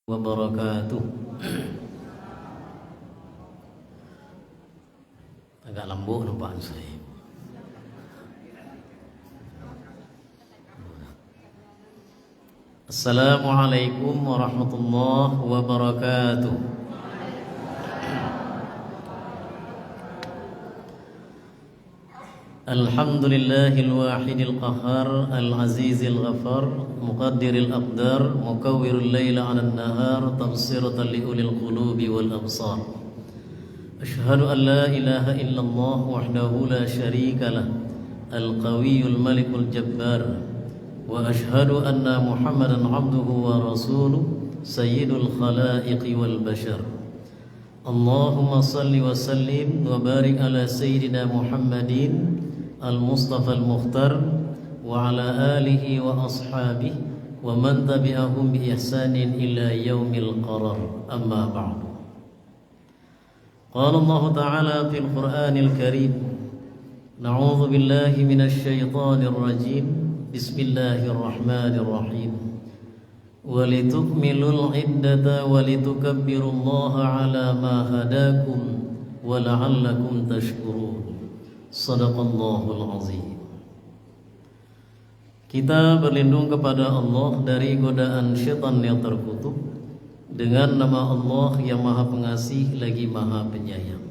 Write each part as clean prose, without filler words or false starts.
wabarakatuh. Agak lembut nampak saya. Assalamualaikum warahmatullahi wabarakatuh. Alhamdulillahil wahidil qahhar al-azizil ghafar muqaddiril aqdar mukawwirul laila 'alan nahar tafsiratan li ulil qulubi wal absar. Asyhadu an la ilaha illallah wahdahu la syarika lah al-qawiyyul malikul jabbar wa asyhadu anna Muhammadan 'abduhu wa rasuluh sayyidul khalaiqi wal bashar. Allahumma salli wa sallim wa barik ala sayyidina Muhammadin al-Mustafa al-Mukhtar wa ala alihi wa ashabihi wa man tabi'ahum bi ihsanin ila yaumil qarar. Amma ba'du. Qala Allah Ta'ala fil Qur'anil Karim, na'udzu billahi minasy syaithanir rajim. Bismillahirrahmanirrahim. Walitukmilul iddata walitukabbirullaha ala ma hadakum wa la'allakum tashkurun. Sadaqallahul azim. Kita berlindung kepada Allah dari godaan syaitan yang terkutuk dengan nama Allah yang Maha Pengasih lagi Maha Penyayang.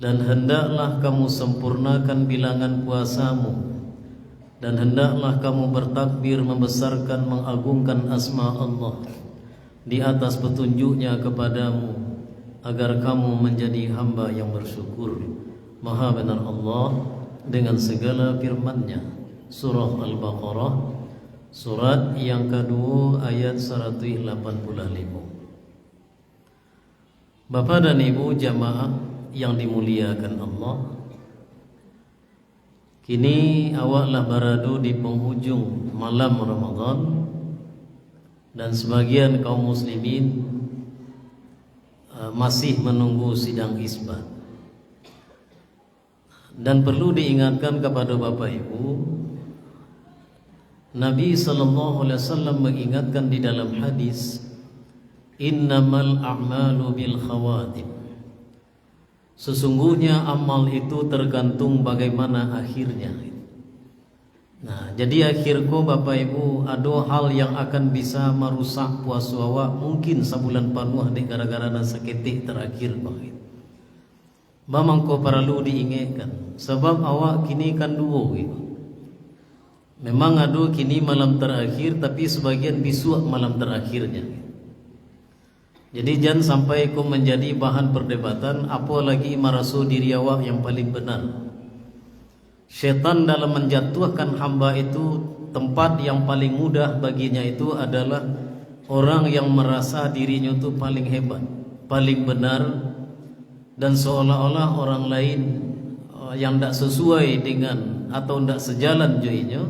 Dan hendaklah kamu sempurnakan bilangan puasamu, dan hendaklah kamu bertakbir membesarkan mengagungkan asma Allah di atas petunjuknya kepadamu, agar kamu menjadi hamba yang bersyukur. Maha benar Allah dengan segala firman-Nya. Surah Al-Baqarah, surat yang kedua ayat 185. Bapak dan Ibu jamaah yang dimuliakan Allah, kini awaklah berada di penghujung malam Ramadan, dan sebagian kaum muslimin masih menunggu sidang isbat. Dan perlu diingatkan kepada Bapak Ibu, Nabi SAW mengingatkan di dalam hadis, innamal a'malu bil khawatim. Sesungguhnya amal itu tergantung bagaimana akhirnya. Nah, jadi akhirku Bapak Ibu, ada hal yang akan bisa merusak puasa awak mungkin sebulan penuh dek gara-gara saketik terakhir Bapak. Memang kau perlu diingatkan, sebab awak kini kan dua gitu. Memang ada kini malam terakhir, tapi sebagian besok malam terakhirnya. Jadi jangan sampai kau menjadi bahan perdebatan, apalagi merasa diri awak yang paling benar. Syaitan dalam menjatuhkan hamba itu, tempat yang paling mudah baginya itu adalah orang yang merasa dirinya itu paling hebat, paling benar, dan seolah-olah orang lain yang tidak sesuai dengan atau tidak sejalan joinya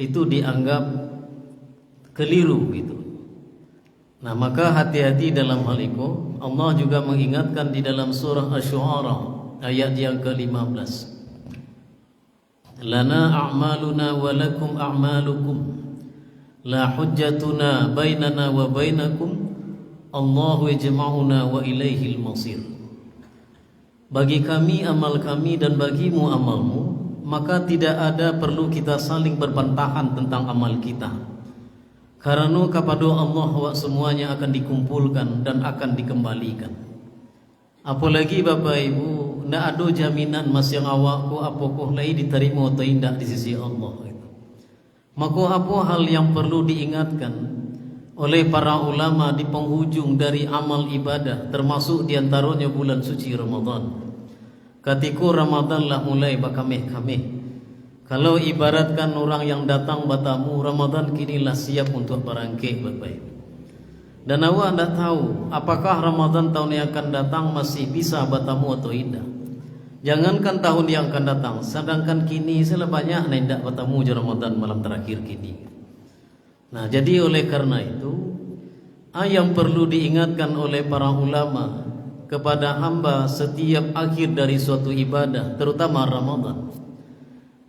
itu dianggap keliru gitu. Nah, maka hati-hati dalam hal itu. Allah juga mengingatkan di dalam surah Asy-Syu'ara ayat yang ke-15. Lana a'maluna wa lakum a'malukum la hujjatuna bainana wa bainakum Allahu yajma'una wa ilaihil masir. Bagi kami amal kami dan bagimu amalmu, maka tidak ada perlu kita saling berbantahan tentang amal kita, karena kepada Allah semuanya akan dikumpulkan dan akan dikembalikan. Apalagi Bapak Ibu, tidak ada jaminan mas yang awakku apakah lagi diterima atau tidak di sisi Allah. Maka apa hal yang perlu diingatkan oleh para ulama di penghujung dari amal ibadah, termasuk diantaranya bulan suci Ramadan. Ketika Ramadan lah mulai bakameh-kameh. Kalau ibaratkan orang yang datang bertamu, Ramadan kinilah siap untuk berangkit Bapak Ibu. Dan awak tidak tahu apakah Ramadan tahun yang akan datang masih bisa bertamu atau tidak. Jangankan tahun yang akan datang, sedangkan kini sudah banyak yang tidak bertamu di Ramadan malam terakhir kini. Nah, jadi oleh karena itu, yang perlu diingatkan oleh para ulama kepada hamba setiap akhir dari suatu ibadah, terutama Ramadan.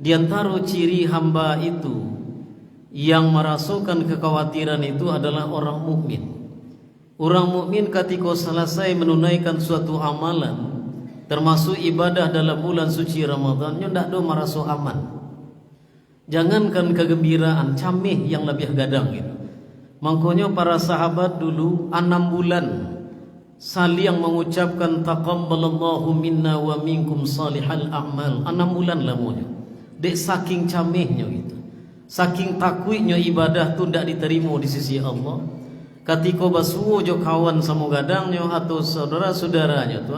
Di antara ciri hamba itu yang merasakan kekhawatiran itu adalah orang mukmin. Orang mukmin ketika selesai menunaikan suatu amalan, termasuk ibadah dalam bulan suci Ramadan, nyo ndak do merasa aman. Jangankan kegembiraan, camih yang lebih gadang gitu. Makanya para sahabat dulu 6 bulan saling mengucapkan taqabbalallahu minna wa minkum salihal a'mal. 6 bulan lamanya. Dek saking camihnya gitu. Saking takwiknya ibadah tu ndak diterima di sisi Allah. Ketika basuo jo kawan sama gadangnya atau saudara-saudaranya tu,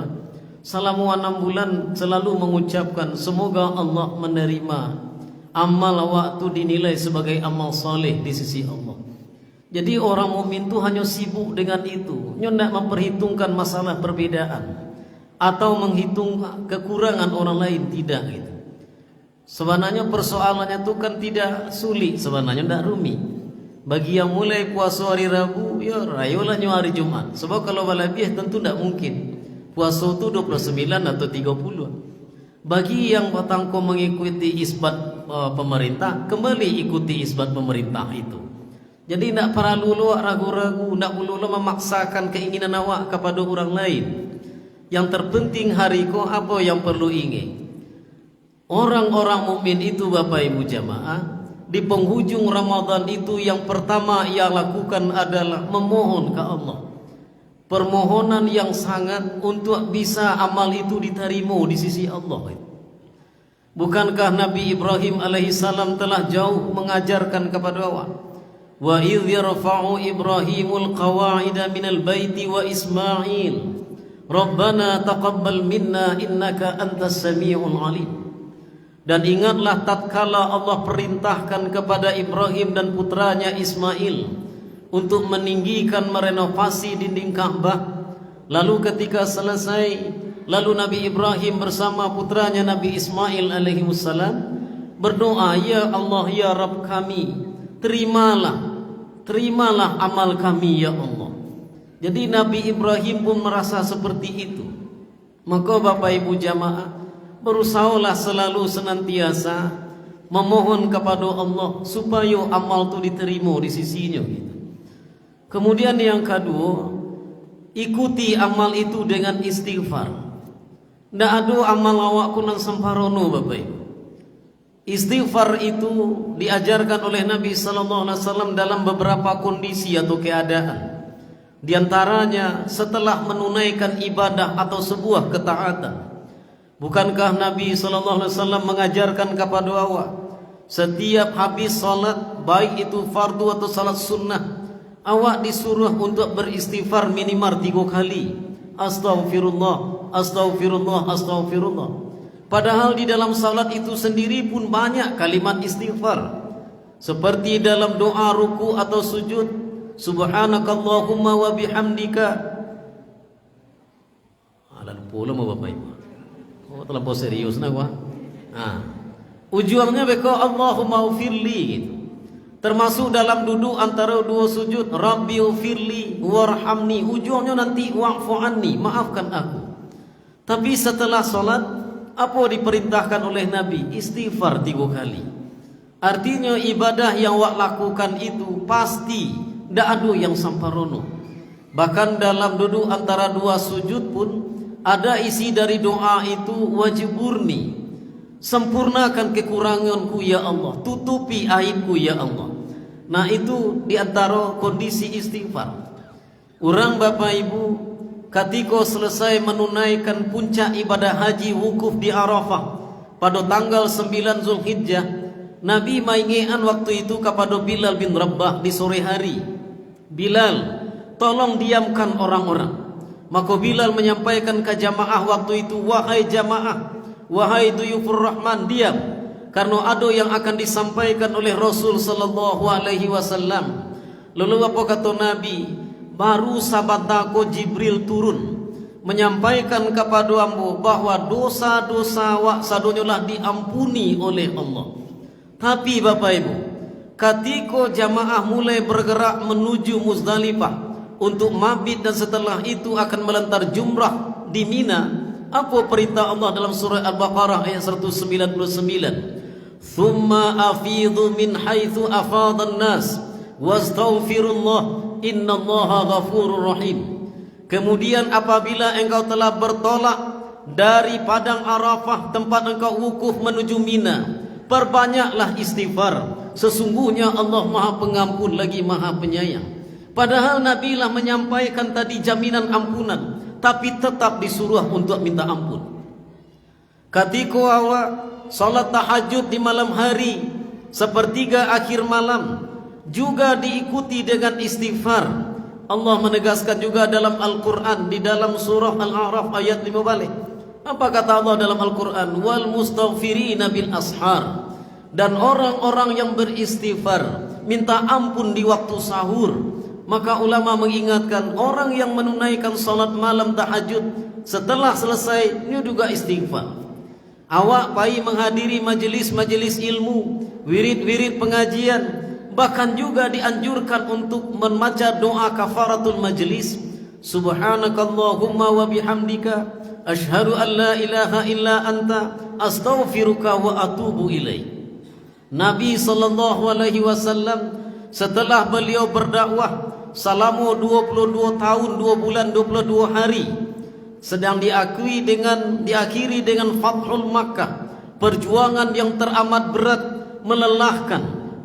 selama 6 bulan selalu mengucapkan semoga Allah menerima amal waktu dinilai sebagai amal saleh di sisi Allah. Jadi orang mukmin tu hanya sibuk dengan itu, nyo ndak memperhitungkan masalah perbedaan atau menghitung kekurangan orang lain, tidak gitu. Sebenarnya persoalannya tu kan tidak sulit, sebenarnya ndak rumit. Bagi yang mulai puasa hari Rabu, ya rayolah nyo hari Jumat. Sebab kalau lebih tentu ndak mungkin. Puasa tu 29 atau 30. Bagi yang patangko mengikuti isbat pemerintah, kembali ikuti isbat pemerintah itu. Jadi tidak perlu ragu-ragu, tidak perlu memaksakan keinginan awak kepada orang lain. Yang terpenting hari ko apa yang perlu ingin. Orang-orang mukmin itu Bapak Ibu jamaah, di penghujung Ramadan itu yang pertama ia lakukan adalah memohon ke Allah. Permohonan yang sangat untuk bisa amal itu diterima di sisi Allah. Bukankah Nabi Ibrahim alaihissalam telah jauh mengajarkan kepada awak? Wa idh yarfa'u Ibrahimul qawa'ida minal baiti wa Ismail Rabbana taqabbal minna innaka antas sami'ul alim. Dan ingatlah tatkala Allah perintahkan kepada Ibrahim dan putranya Ismail untuk meninggikan merenovasi dinding Ka'bah. Lalu ketika selesai, lalu Nabi Ibrahim bersama putranya Nabi Ismail alaihi wassalam berdoa, ya Allah ya Rabb kami, terimalah amal kami ya Allah. Jadi Nabi Ibrahim pun merasa seperti itu. Maka Bapak Ibu jamaah, berusahalah selalu senantiasa memohon kepada Allah supaya amal itu diterima di sisinya gitu. Kemudian yang kedua, ikuti amal itu dengan istighfar. Tidak ada amal awak kunang semparono Bapak Ibu. Istighfar itu diajarkan oleh Nabi SAW dalam beberapa kondisi atau keadaan. Di antaranya setelah menunaikan ibadah atau sebuah ketaatan. Bukankah Nabi SAW mengajarkan kepada awak, setiap habis salat, baik itu fardu atau salat sunnah, awak disuruh untuk beristighfar minimal 3 kali. Astaghfirullah, astaghfirullah, astaghfirullah. Padahal di dalam salat itu sendiri pun banyak kalimat istighfar. Seperti dalam doa ruku atau sujud, subhanakallahumma wa bihamdika. Lalu pula mau Bapak Ibu. Oh, terlampau serius nak gua. Ujungnya beko Allahumma ufirli gitu. Termasuk dalam duduk antara 2 sujud, Rabbi ufirli warhamni, ujungnya nanti wa'fu anni, maafkan aku. Tapi setelah solat, apa diperintahkan oleh Nabi? Istighfar 3 kali. Artinya ibadah yang wak lakukan itu pasti tidak ada yang samparono. Bahkan dalam duduk antara 2 sujud pun ada isi dari doa itu, wajiburni, sempurnakan kekuranganku ya Allah, tutupi aibku ya Allah. Nah itu diantara kondisi istighfar. Orang Bapak Ibu ketika selesai menunaikan puncak ibadah haji wukuf di Arafah pada tanggal 9 Zulhijjah, Nabi maingean waktu itu kepada Bilal bin Rabah di sore hari. Bilal, tolong diamkan orang-orang. Maka Bilal menyampaikan ke jamaah waktu itu, wahai jamaah, wahai duyufur rahman, diam, karena ada yang akan disampaikan oleh Rasul sallallahu alaihi wasallam. Lalu apa kata Nabi? Baru sabatako Jibril turun menyampaikan kepada ambo bahwa dosa-dosa wak sadonyolah diampuni oleh Allah. Tapi Bapak Ibu, ketika jamaah mulai bergerak menuju Muzdalifah untuk mabit dan setelah itu akan melantar jumrah di Mina, apa perintah Allah dalam surah Al-Baqarah ayat 199? Thumma afidhu min haitsu afadhan nas wastaghfirullah innallaha ghafurur rahim. Kemudian apabila engkau telah bertolak dari padang Arafah, tempat engkau wukuf menuju Mina, perbanyaklah istighfar. Sesungguhnya Allah Maha Pengampun lagi Maha Penyayang. Padahal Nabi lah menyampaikan tadi jaminan ampunan, tapi tetap disuruh untuk minta ampun. Ketika awak salat tahajud di malam hari, sepertiga akhir malam, juga diikuti dengan istighfar. Allah menegaskan juga dalam Al-Quran, di dalam surah Al-A'raf ayat 5 balik. Apa kata Allah dalam Al-Quran? Wal mustaghfirina bil ashar. Dan orang-orang yang beristighfar, minta ampun di waktu sahur. Maka ulama mengingatkan, orang yang menunaikan salat malam tahajud, setelah selesai, ini juga istighfar. Awak pai menghadiri majelis-majelis ilmu, wirid-wirid pengajian, bahkan juga dianjurkan untuk membaca doa kafaratul majlis. Subhanakallahumma wa bihamdika asyhadu an la ilaha illa anta astaghfiruka wa atubu ilaik. Nabi sallallahu alaihi wasallam setelah beliau berdakwah selama 22 tahun 2 bulan 22 hari, sedang diakhiri dengan Fathul Makkah, perjuangan yang teramat berat, melelahkan,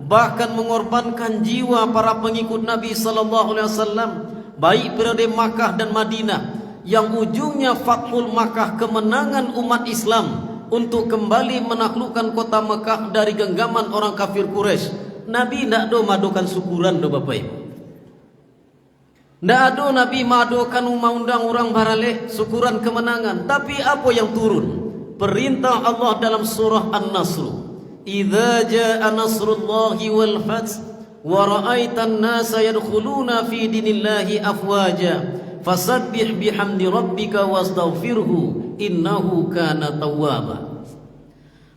bahkan mengorbankan jiwa para pengikut Nabi sallallahu alaihi wasallam, baik berada Makkah dan Madinah, yang ujungnya Fathul Makkah, kemenangan umat Islam untuk kembali menaklukkan kota Makkah dari genggaman orang kafir Quraisy. Nabi tidak ada madukan syukuran do Bapak Ibu. Tidak ada Nabi madukan undang orang barale syukuran kemenangan. Tapi apa yang turun? Perintah Allah dalam surah An-Nasr. Idza jaa nasrullahi wal fath wa ra'aitan nasa yadkhuluna fi dinillahi afwaja fasabbih bihamdi rabbika wastaghfirhu innahu kana tawwaba.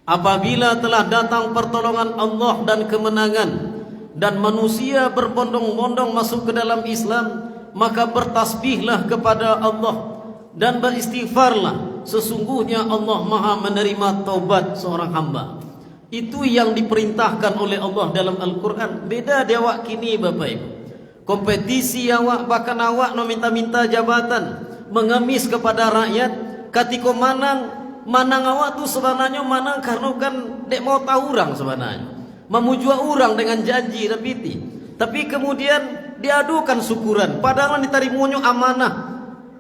Apabila telah datang pertolongan Allah dan kemenangan, dan manusia berbondong-bondong masuk ke dalam Islam, maka bertasbihlah kepada Allah dan beristighfarlah. Sesungguhnya Allah Maha menerima taubat seorang hamba. Itu yang diperintahkan oleh Allah dalam Al-Quran. Beda di awak kini Bapak Ibu. Kompetisi awak, bahkan awak no minta-minta jabatan, mengemis kepada rakyat. Ketika manang awak tu sebenarnya manang karena kan dek mau tahu orang sebenarnya, memuja orang dengan janji repiti. Tapi kemudian diadukan syukuran, padahal ditarimanya amanah.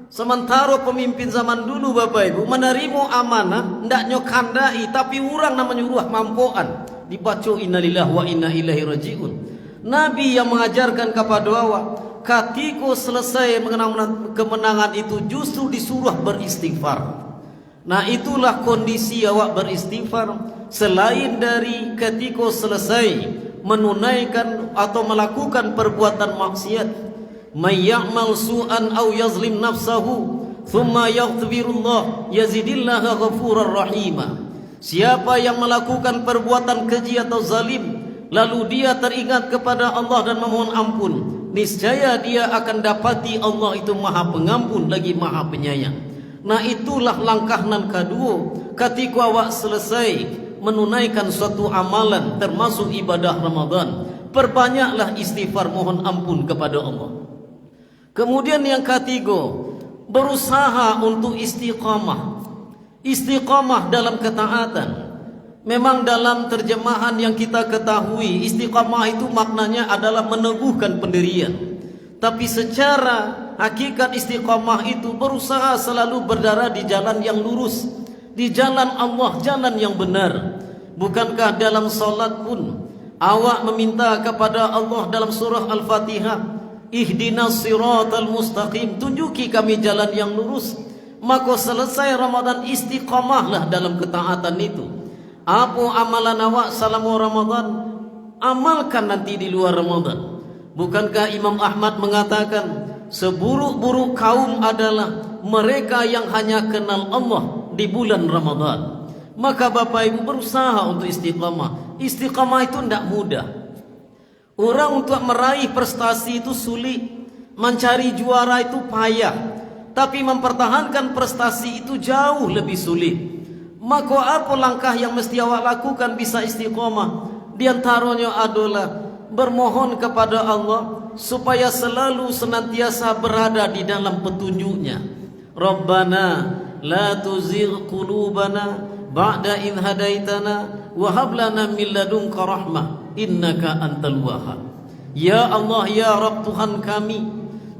Sementara pemimpin zaman dulu Bapak Ibu menerima amanah, ndaknya kandai, tapi orang namanya ruah mampuan. Dibaca innalillahi wa inna ilaihi rajiun. Nabi yang mengajarkan kepada awak, ketika selesai mengenang kemenangan itu justru disuruh beristighfar. Nah itulah kondisi awak beristighfar, selain dari ketika selesai menunaikan atau melakukan perbuatan maksiat. May ya'mal su'an aw yazlim nafsahu thumma yaghfirullah yazidillaha ghafurar rahima. Siapa yang melakukan perbuatan keji atau zalim, lalu dia teringat kepada Allah dan memohon ampun, niscaya dia akan dapati Allah itu Maha Pengampun lagi Maha Penyayang. Nah itulah langkah nan kedua ketika awak selesai menunaikan suatu amalan termasuk ibadah Ramadan. Perbanyaklah istighfar, mohon ampun kepada Allah. Kemudian yang ketiga, berusaha untuk istiqamah. Istiqamah dalam ketaatan. Memang dalam terjemahan yang kita ketahui, istiqamah itu maknanya adalah meneguhkan pendirian. Tapi secara hakikat istiqamah itu berusaha selalu berada di jalan yang lurus, di jalan Allah, jalan yang benar. Bukankah dalam salat pun awak meminta kepada Allah dalam surah Al-Fatihah, ihdinas siratal mustaqim, tunjuki kami jalan yang lurus. Maka selesai Ramadan istiqamahlah dalam ketaatan itu. Apa amalan awak selama Ramadan, amalkan nanti di luar Ramadan. Bukankah Imam Ahmad mengatakan seburuk-buruk kaum adalah mereka yang hanya kenal Allah di bulan Ramadan. Maka Bapak Ibu berusaha untuk istiqamah. Istiqamah itu tidak mudah. Orang untuk meraih prestasi itu sulit, mencari juara itu payah, tapi mempertahankan prestasi itu jauh lebih sulit. Maka apa langkah yang mesti awak lakukan bisa istiqamah? Di antaranya adalah bermohon kepada Allah supaya selalu senantiasa berada di dalam petunjuknya. Rabbana la tuzigh qulubana ba'da idh hadaitana wa hab lana min ladunka rahmah innaka antal wahhab. Ya Allah, ya Rabb, Tuhan kami,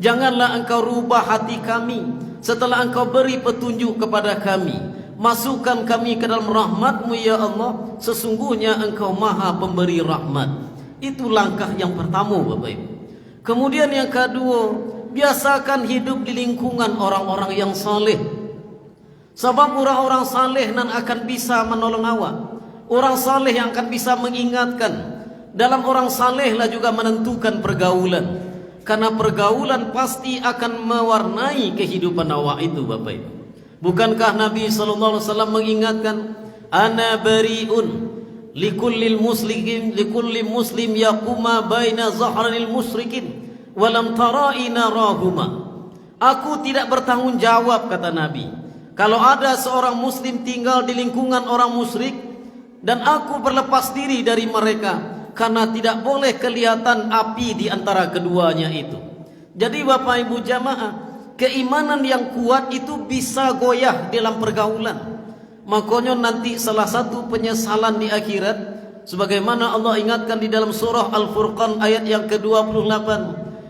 janganlah Engkau rubah hati kami setelah Engkau beri petunjuk kepada kami. Masukkan kami ke dalam rahmat-Mu ya Allah, sesungguhnya Engkau Maha Pemberi rahmat. Itu langkah yang pertama, Bapak Ibu. Kemudian yang kedua, biasakan hidup di lingkungan orang-orang yang saleh. Sebab orang-orang saleh nan akan bisa menolong awak. Orang saleh yang akan bisa mengingatkan. Dalam orang saleh lah juga menentukan pergaulan. Karena pergaulan pasti akan mewarnai kehidupan awak itu, Bapak Ibu. Bukankah Nabi sallallahu alaihi wasallam mengingatkan, ana bariun likulli muslim yaquma baina zahranil musyrikin walam tara'i narahuma. Aku tidak bertanggung jawab, kata Nabi, kalau ada seorang muslim tinggal di lingkungan orang musyrik dan aku berlepas diri dari mereka, karena tidak boleh kelihatan api di antara keduanya itu. Jadi Bapak Ibu jamaah, keimanan yang kuat itu bisa goyah dalam pergaulan. Makanya nanti salah satu penyesalan di akhirat, sebagaimana Allah ingatkan di dalam surah Al-Furqan ayat yang ke-28,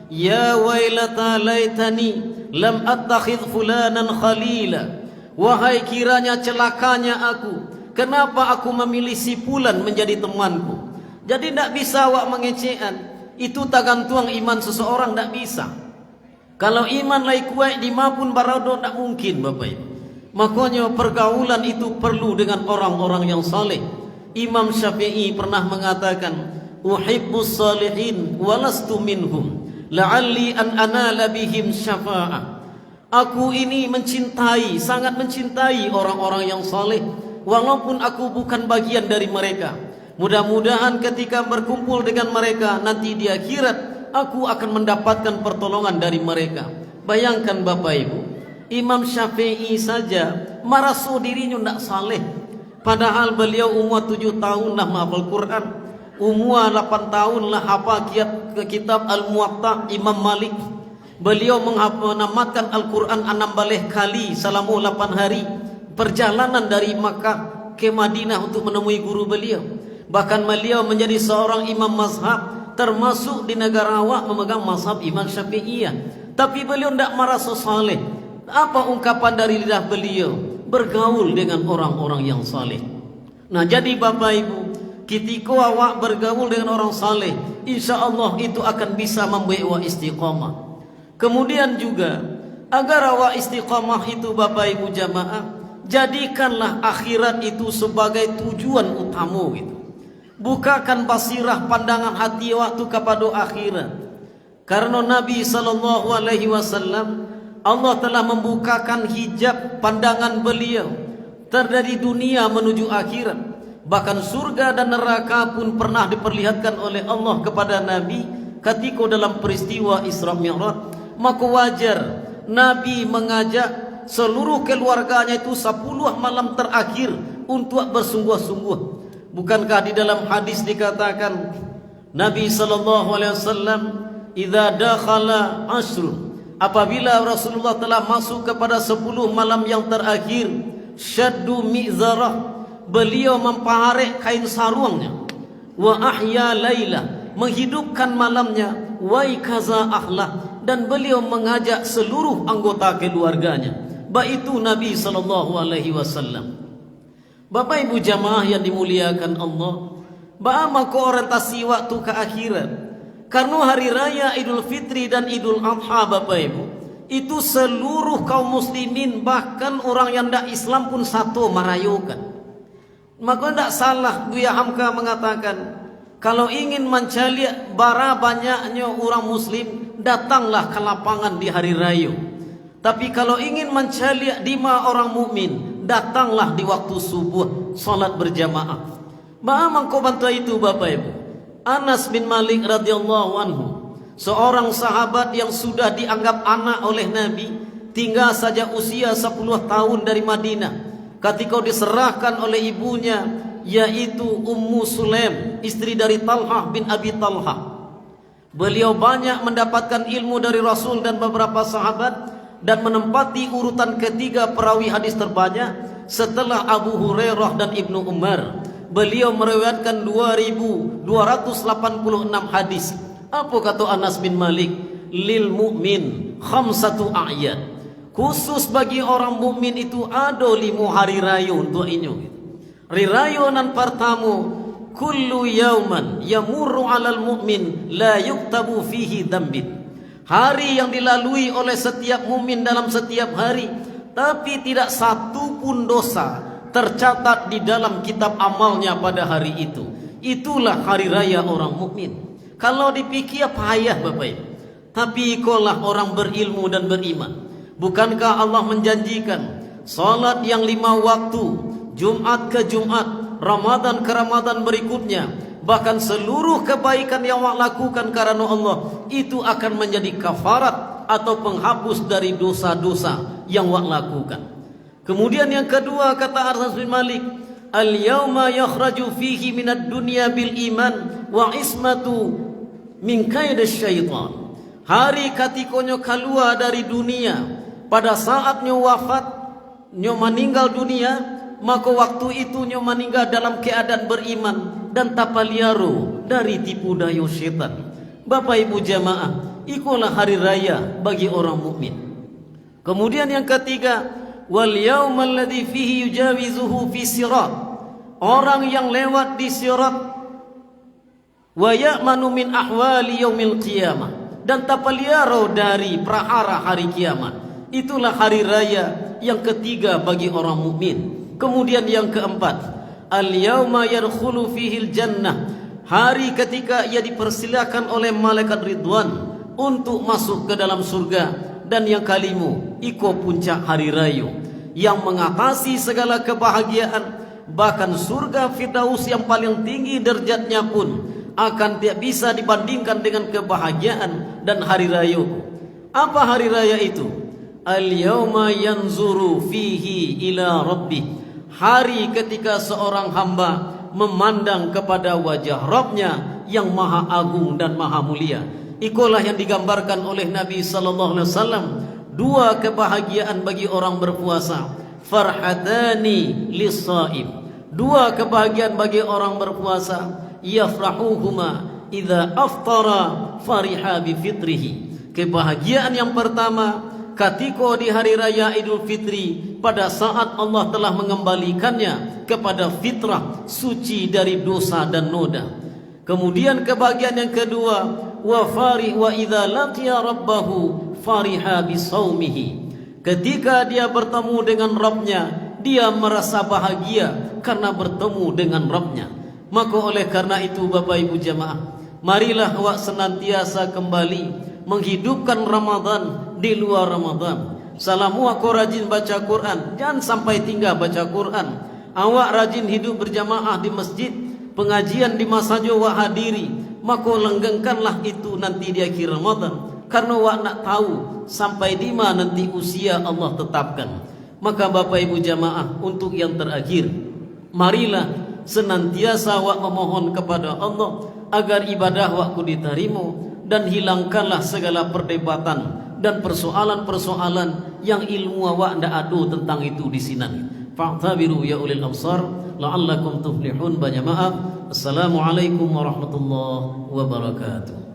ya wailata laitani lam attakhidh fulanan khalila. Wahai kiranya celakanya aku, kenapa aku memilih si fulan menjadi temanku. Jadi tidak bisa awak mengecekan. Itu tergantung iman seseorang, tidak bisa. Kalau iman lai kuat di mapun barado, tidak mungkin, Bapak Ibu. Makanya pergaulan itu perlu dengan orang-orang yang saleh. Imam Syafi'i pernah mengatakan, uhibbus salihin walastu minhum la'alli an anala bihim syafa'ah. Aku ini mencintai, sangat mencintai orang-orang yang saleh, walaupun aku bukan bagian dari mereka. Mudah-mudahan ketika berkumpul dengan mereka nanti di akhirat, aku akan mendapatkan pertolongan dari mereka. Bayangkan Bapak Ibu, Imam Syafi'i saja merasa dirinya tidak saleh, padahal beliau umur 7 tahun lah menghafal Quran, umur 8 tahun lah hafal kitab Al-Muwatta Imam Malik. Beliau menamatkan Al-Quran 16 kali selama 8 hari perjalanan dari Makkah ke Madinah untuk menemui guru beliau. Bahkan beliau menjadi seorang imam mazhab, termasuk di negara awak memegang mazhab Imam Syafi'iyah. Tapi beliau tidak merasa saleh. Apa ungkapan dari lidah beliau? Bergaul dengan orang-orang yang saleh. Nah, jadi Bapak Ibu, ketika awak bergaul dengan orang saleh, insya Allah itu akan bisa membuat awak istiqamah. Kemudian juga agar awak istiqamah itu, Bapak Ibu jamaah, jadikanlah akhirat itu sebagai tujuan utama gitu. Bukakan basirah pandangan hati waktu kepada akhirat. Karena Nabi sallallahu alaihi wasallam, Allah telah membukakan hijab pandangan beliau dari dunia menuju akhirat. Bahkan surga dan neraka pun pernah diperlihatkan oleh Allah kepada Nabi ketika dalam peristiwa Isra Mi'raj. Maka wajar Nabi mengajak seluruh keluarganya itu 10 malam terakhir untuk bersungguh-sungguh. Bukankah di dalam hadis dikatakan Nabi sallallahu alaihi wasallam, idza dakhala asrun, apabila Rasulullah telah masuk kepada 10 malam yang terakhir, syaddu mi'zarah, beliau mempaharek kain sarungnya, wa ahya laila, menghidupkan malamnya, wa ikaza ahlah, dan beliau mengajak seluruh anggota keluarganya. Baik itu Nabi sallallahu alaihi wasallam. Bapak Ibu jamaah yang dimuliakan Allah, maka orientasi waktu ke akhirat. Karena hari raya Idul Fitri dan Idul Adha, Bapak Ibu, itu seluruh kaum muslimin, bahkan orang yang tidak Islam pun satu merayakan. Maka tidak salah Buya Hamka mengatakan, kalau ingin mencari bara banyaknya orang muslim, datanglah ke lapangan di hari raya. Tapi kalau ingin mencari dima orang mukmin, datanglah di waktu subuh, salat berjamaah. Mengko bantu itu Bapak Ibu. Anas bin Malik radhiyallahu anhu, seorang sahabat yang sudah dianggap anak oleh Nabi, tinggal saja usia 10 tahun dari Madinah. Ketika diserahkan oleh ibunya, yaitu Ummu Sulaim, istri dari Talhah bin Abi Talhah. Beliau banyak mendapatkan ilmu dari Rasul dan beberapa sahabat, dan menempati urutan ketiga perawi hadis terbanyak setelah Abu Hurairah dan Ibnu Umar. Beliau meriwayatkan 2286 hadis. Apa kata Anas bin Malik? Lil mu'min khamsatu a'yad. Khusus bagi orang mukmin itu ada 5 hari raya untuk inyo. Hari raya nan pertama, kullu yauman yamurru 'alal mu'min la yuktabu fihi dambin. Hari yang dilalui oleh setiap mukmin dalam setiap hari, tapi tidak satu pun dosa tercatat di dalam kitab amalnya pada hari itu. Itulah hari raya orang mukmin. Kalau dipikir payah Bapak Ibu. Tapi ikolah orang berilmu dan beriman. Bukankah Allah menjanjikan salat yang 5 waktu, Jumat ke Jumat, Ramadan ke Ramadan berikutnya, bahkan seluruh kebaikan yang awak lakukan karena Allah, itu akan menjadi kafarat atau penghapus dari dosa-dosa yang awak lakukan. Kemudian yang kedua kata Anas bin Malik, al-yauma yakhraju fihi minad dunya bil iman wa ismatu min kaidasy syaitan. Hari katikonyo keluar dari dunia, pada saat nyo wafat, nyo meninggal dunia, maka waktu itu nyo meninggal dalam keadaan beriman dan tapaliaro dari tipu daya syaitan. Bapak Ibu jamaah, ikulah hari raya bagi orang mukmin. Kemudian yang ketiga, wal yaumal ladzi fihi yujawizuhu fi sirat. Orang yang lewat di sirat, wa ya'manu min ahwali yaumil qiyamah, dan tapaliaro dari prahara hari kiamat. Itulah hari raya yang ketiga bagi orang mukmin. Kemudian yang keempat, al-yauma yadkhulu fihil jannah. Hari ketika ia dipersilakan oleh malaikat Ridwan untuk masuk ke dalam surga. Dan yang kalimu, iko puncak hari raya yang mengatasi segala kebahagiaan. Bahkan surga Firdaus yang paling tinggi derajatnya pun akan tidak bisa dibandingkan dengan kebahagiaan dan hari raya. Apa hari raya itu? Al-yauma yanzuru fihi ila rabbih. Hari ketika seorang hamba memandang kepada wajah Rabbnya yang maha agung dan maha mulia. Itulah yang digambarkan oleh Nabi sallallahu alaihi wasallam, 2 kebahagiaan bagi orang berpuasa. Farhatani lis-shaim. 2 kebahagiaan bagi orang berpuasa. Yafrahuhuma idza aftara fariha bi fitrihi. Kebahagiaan yang pertama ketika di hari raya Idul Fitri, pada saat Allah telah mengembalikannya kepada fitrah suci dari dosa dan noda. Kemudian kebahagiaan yang kedua, wa farih wa idza laqiya rabbahu fariha bi saumihi. Ketika dia bertemu dengan Rabbnya, dia merasa bahagia karena bertemu dengan Rabbnya. Maka oleh karena itu Bapak Ibu jamaah, marilah awak senantiasa kembali menghidupkan Ramadan di luar Ramadan. Salamu aku rajin baca Quran, jangan sampai tinggal baca Quran. Awak rajin hidup berjamaah di masjid, pengajian di masjid awak hadiri, maka lenggengkanlah itu nanti di akhir Ramadan. Karena awak nak tahu sampai di mana nanti usia Allah tetapkan. Maka Bapak Ibu jamaah, untuk yang terakhir, marilah senantiasa awak memohon kepada Allah agar ibadah awakku diterima, dan hilangkanlah segala perdebatan dan persoalan-persoalan yang ilmu awak ndak ada tentang itu di sini. Fa'tabiru ya ulil absar la'allakum tuflihun. Banyak maaf. Assalamualaikum warahmatullahi wabarakatuh.